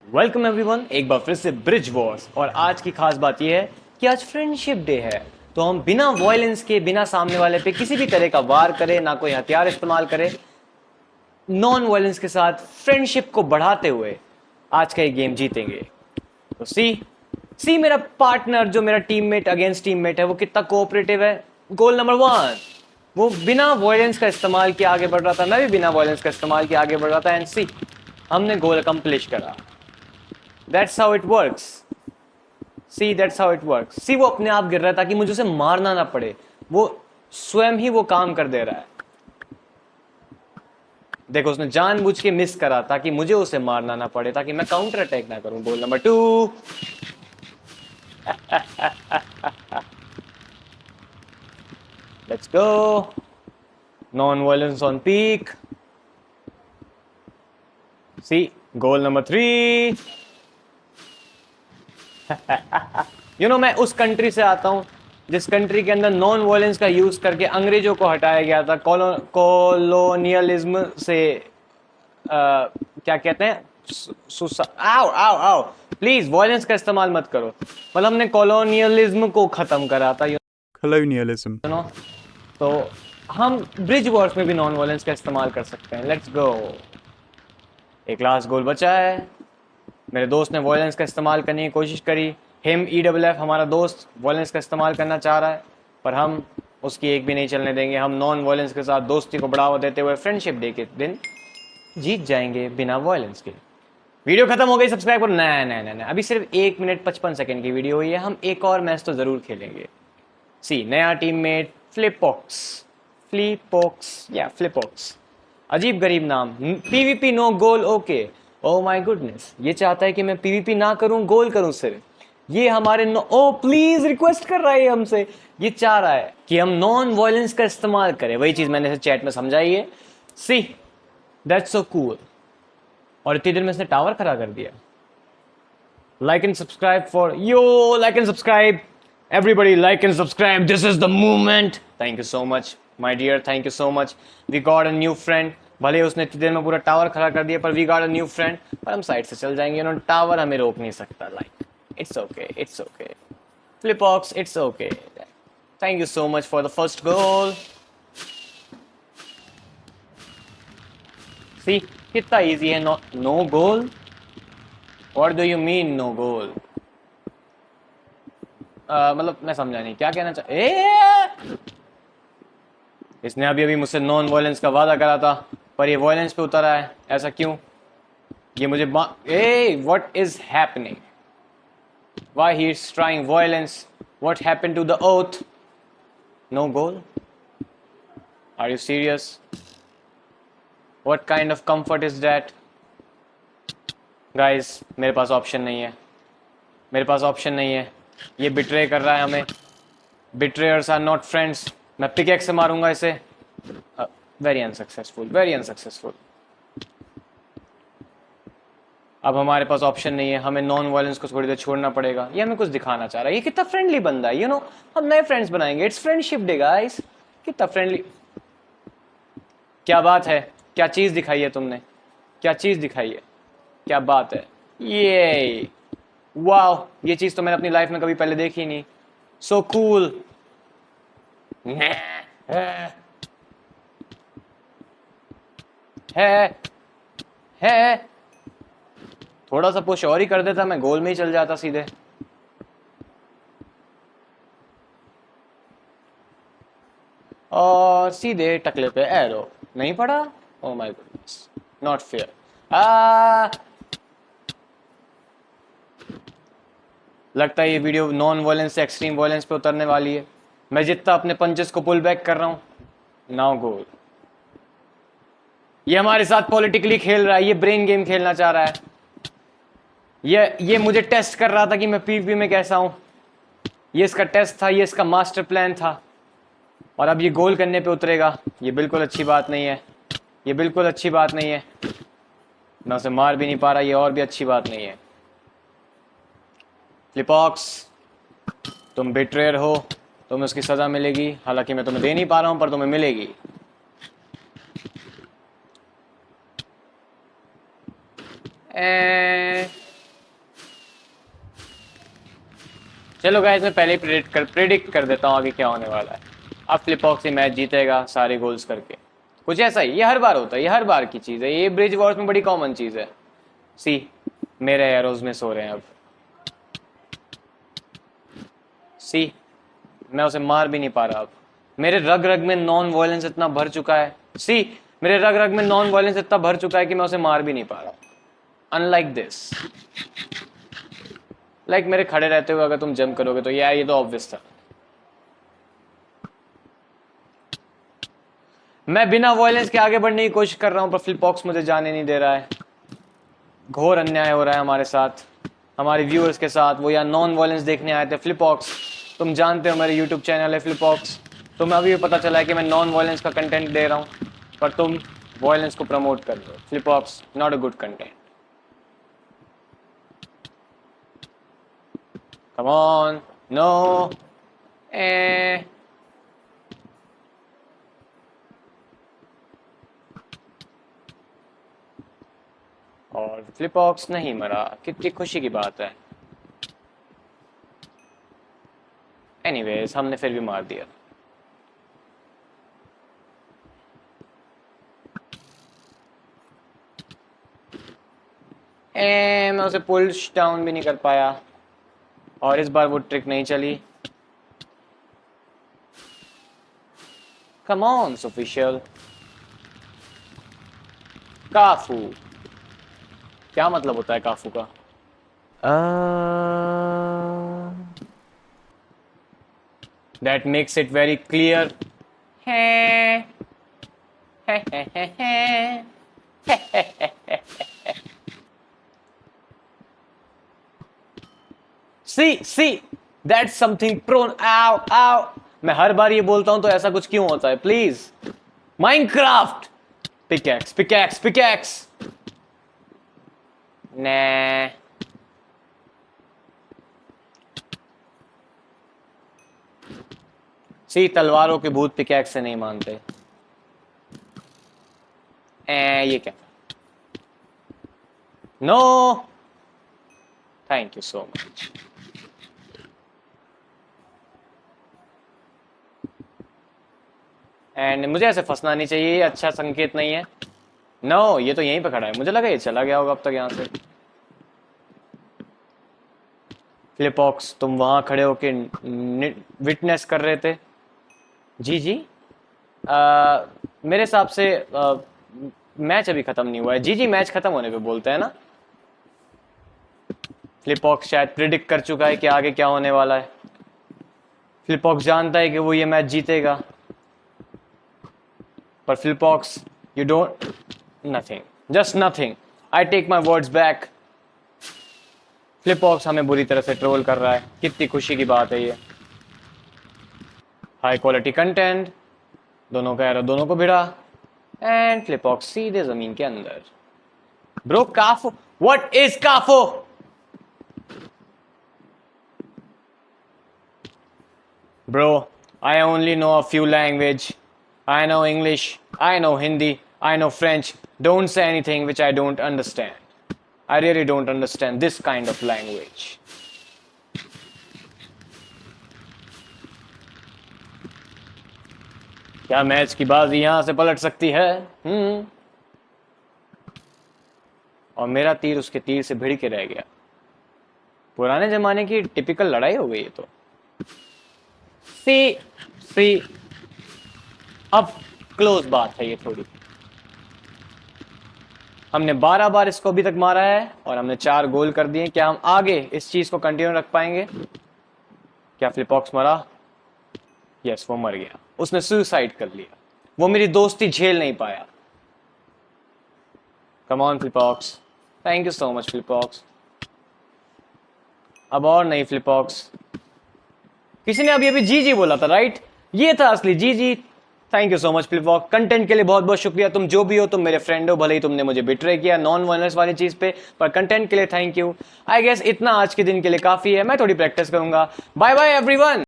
Welcome everyone, एक बार फिर से ब्रिज वॉर्स। और आज की खास बात यह है कि आज फ्रेंडशिप डे है, तो हम बिना वायलेंस के, बिना सामने वाले पे किसी भी तरह का वार करें, ना कोई हथियार इस्तेमाल करें, नॉन वायलेंस के साथ फ्रेंडशिप को बढ़ाते हुए आज का ये गेम जीतेंगे। तो सी मेरा पार्टनर, जो मेरा टीममेट अगेंस्ट टीममेट है, वो कितना कोऑपरेटिव है। गोल नंबर 1, वो बिना वायलेंस का इस्तेमाल किए आगे बढ़ रहा था, मैं भी बिना वायलेंस का इस्तेमाल किए आगे बढ़ रहा था, एंड सी हमने गोल अकम्प्लिश करा। That's how it works. See, that's how it works. See, वो अपने आप गिर रहा है ताकि मुझे उसे मारना ना पड़े, वो स्वयं ही वो काम कर दे रहा है। देखो, उसने जानबूझ के मिस करा ताकि मुझे उसे मारना ना पड़े, ताकि मैं काउंटर अटैक ना करूं। Goal number 2। Let's go. Non-violence on peak. See, goal number 3. मैं उस कंट्री से आता हूं जिस कंट्री के अंदर नॉन वायलेंस का यूज करके अंग्रेजों को हटाया गया था, कॉलोनियलिज्म से। क्या कहते हैं, आओ आओ आओ, प्लीज वायलेंस का इस्तेमाल मत करो। मतलब हमने कॉलोनियलिज्म को खत्म करा था, कॉलोनियलिज्म। तो हम ब्रिज वॉर्स में भी नॉन वायलेंस का इस्तेमाल कर सकते हैं। Let's go. एक लास्ट गोल बचा है। मेरे दोस्त ने वायलेंस का इस्तेमाल करने की कोशिश करी। हिम EFF, हमारा दोस्त, वायलेंस का इस्तेमाल करना चाह रहा है, पर हम उसकी एक भी नहीं चलने देंगे। हम नॉन वायलेंस के साथ दोस्ती को बढ़ावा देते हुए फ्रेंडशिप डे के दिन जीत जाएंगे बिना वायलेंस के। वीडियो खत्म हो गई, सब्सक्राइब करो। नहीं, अभी सिर्फ 1 मिनट 55 सेकंड की वीडियो हुई है। हम एक और मैच तो जरूर खेलेंगे। सी, नया टीममेट फ्लिपॉक्स, अजीब गरीब नाम। PvP no goal, okay. Oh my goodness, ये चाहता है कि मैं PvP ना करूं, गोल करूं सिर्फ। ये हमारे ओ प्लीज रिक्वेस्ट कर रहा है हमसे। ये चाह रहा है कि हम नॉन वायलेंस का इस्तेमाल करें। वही चीज मैंने चैट में समझाई है। सी, दैट्स सो कूल। और इतनी देर में इसने टावर खड़ा कर दिया। Like and subscribe for yo, like and subscribe everybody, like and subscribe. This is the movement. Thank you so much my dear, thank you so much. We got a new friend. भले उसने इतनी देर में पूरा tower खड़ा कर दिया, पर we got a new friend. पर हम साइड से चल जाएंगे, टावर हमें रोक नहीं सकता। Like it's okay Flipox, it's okay. Thank you so much for the first goal. See, कितना इजी है। No goal, what do you mean no goal? मतलब मैं समझा नहीं क्या कहना इसने अभी मुझसे नॉन वायलेंस का वादा करा था, पर ये वायलेंस पे उतर आया है। ऐसा क्यों? ये मुझे what is happening? Why he is trying violence? What happened to the oath? No goal? Are you serious? What kind of comfort is that? Guys, मेरे पास ऑप्शन नहीं है। ये बिट्रे कर रहा है हमें। बिट्रेयर्स आर नॉट फ्रेंड्स। मैं पिकैक्स से मारूंगा इसे। Very unsuccessful. अब हमारे पास ऑप्शन नहीं है, हमें नॉन वायलेंस को थोड़ी देर छोड़ना पड़ेगा। ये हमें कुछ दिखाना चाह रहा है। ये कितना फ्रेंडली बंदा है, हम नए फ्रेंड्स बनाएंगे। It's friendship day guys. कितना फ्रेंडली। क्या बात है, क्या चीज दिखाई है तुमने? क्या बात है? ये वाह, ये चीज तो मैंने अपनी लाइफ में कभी पहले देखी नहीं। So cool. है थोड़ा सा पुश और ही कर देता, मैं गोल में ही चल जाता सीधे। और सीधे टकले पे एरो नहीं पड़ा। Oh my goodness, not fair. लगता है ये वीडियो नॉन वायलेंस से एक्सट्रीम वायलेंस पे उतरने वाली है। मैं जितना अपने पंचेस को पुल बैक कर रहा हूं, नाउ गोल। ये हमारे साथ पॉलिटिकली खेल रहा है, ये ब्रेन गेम खेलना चाह रहा है। ये मुझे टेस्ट कर रहा था कि मैं PvP में कैसा हूं। ये इसका टेस्ट था, ये इसका मास्टर प्लान था। और अब ये गोल करने पे उतरेगा। ये बिल्कुल अच्छी बात नहीं है। मैं उसे मार भी नहीं पा रहा, ये और भी अच्छी बात नहीं है। फ्लिपॉक्स, तुम बिट्रेयर हो, तुम्हें उसकी सजा मिलेगी। हालांकि मैं तुम्हें दे नहीं पा रहा हूं, पर तुम्हें मिलेगी। चलो गाइस, मैं पहले ही प्रेडिक्ट कर देता हूँ आगे क्या होने वाला है। अब फ्लिपॉक्स ही मैच जीतेगा सारे गोल्स करके, कुछ ऐसा ही। ये हर बार होता है, ये हर बार की चीज़ है, ये ब्रिज वॉर्स में बड़ी कॉमन चीज़ है। सी, मेरे एरोज में सो रहे हैं अब। सी, मैं उसे मार भी नहीं पा रहा अब। मेरे रग रग में नॉन वायलेंस इतना भर चुका है। सी, मेरे रग रग में नॉन वायलेंस इतना भर चुका है कि मैं उसे मार भी नहीं पा रहा। अनलाइक दिस, लाइक मेरे खड़े रहते हुए अगर तुम जंप करोगे तो यार ये तो ऑब्वियस था। मैं बिना वायलेंस के आगे बढ़ने की कोशिश कर रहा हूं, पर फ्लिपॉक्स मुझे जाने नहीं दे रहा है। घोर अन्याय हो रहा है हमारे साथ, हमारे व्यूअर्स के साथ। वो यहाँ नॉन वायलेंस देखने आए थे। फ्लिपॉक्स, तुम जानते हो मेरे यूट्यूब चैनल है फ्लिपॉक्स, तुम्हें अभी भी पता चला है कि मैं नॉन वायलेंस का कंटेंट दे रहा हूँ, पर तुम वायलेंस को प्रमोट कर रहे हो। Flipox, not a good content. Come on, no, और फ्लिपॉक्स नहीं मरा, कितनी खुशी की बात है। एनीवेज, हमने फिर भी मार दिया। मैं उसे पुश डाउन भी नहीं कर पाया, और इस बार वो ट्रिक नहीं चली। Come on official. काफू, क्या मतलब होता है काफू का? That makes it very clear. See, that's something prone. आओ आओ, मैं हर बार ये बोलता हूं तो ऐसा कुछ क्यों होता है? Please, Minecraft. Pickaxe pickaxe pickaxe. Nah. See, तलवारों के भूत पिकैक्स से नहीं मानते। ये क्या? No, thank you so much. And मुझे ऐसे फंसना नहीं चाहिए, अच्छा संकेत नहीं है। नो, ये तो यहीं पे खड़ा है, मुझे लगा ये चला गया होगा अब तक यहाँ से। फ्लिपॉक्स, तुम वहां खड़े होके विटनेस कर रहे थे? जी जी, मेरे हिसाब से मैच अभी खत्म नहीं हुआ है। जी जी, मैच खत्म होने पे बोलते हैं ना। फ्लिपॉक्स शायद प्रिडिक्ट कर चुका है कि आगे क्या होने वाला है। फ्लिपॉक्स जानता है कि वो ये मैच जीतेगा, पर Flipox, you don't, nothing, just nothing. I take my words back. Flipox हमें बुरी तरह से ट्रोल कर रहा है, कितनी खुशी की बात है ये। हाई क्वालिटी कंटेंट, दोनों का एरो दोनों को भिड़ा, एंड फ्लिपॉक्स सीधे जमीन के अंदर। Bro, Kafo, what is Kafo? Bro, I only know a few language. I know English, I know Hindi, I know French. Don't say anything which I don't understand. I really don't understand this kind of language. क्या match की बाजी यहां से पलट सकती है? और मेरा तीर उसके तीर से भिड़ के रह गया। पुराने जमाने की टिपिकल लड़ाई हो गई है तो। सी, अब क्लोज बात है ये थोड़ी। हमने 12 बार इसको अभी तक मारा है और हमने 4 गोल कर दिए। क्या हम आगे इस चीज को कंटिन्यू रख पाएंगे? क्या फ्लिपॉक्स मरा? यस, वो मर गया, उसने सुसाइड कर लिया, वो मेरी दोस्ती झेल नहीं पाया। Come on Flipox, thank you so much Flipox. अब और नहीं फ्लिपॉक्स। किसी ने अभी जी जी बोला था, राइट? ये था असली G G. Thank you so much Flipox, content के लिए बहुत बहुत शुक्रिया। तुम जो भी हो, तुम मेरे फ्रेंड हो, भले ही तुमने मुझे बिट्रे किया नॉन वायलेंस वाली चीज पे, पर कंटेंट के लिए थैंक यू। आई गेस इतना आज के दिन के लिए काफी है, मैं थोड़ी प्रैक्टिस करूंगा। Bye bye everyone.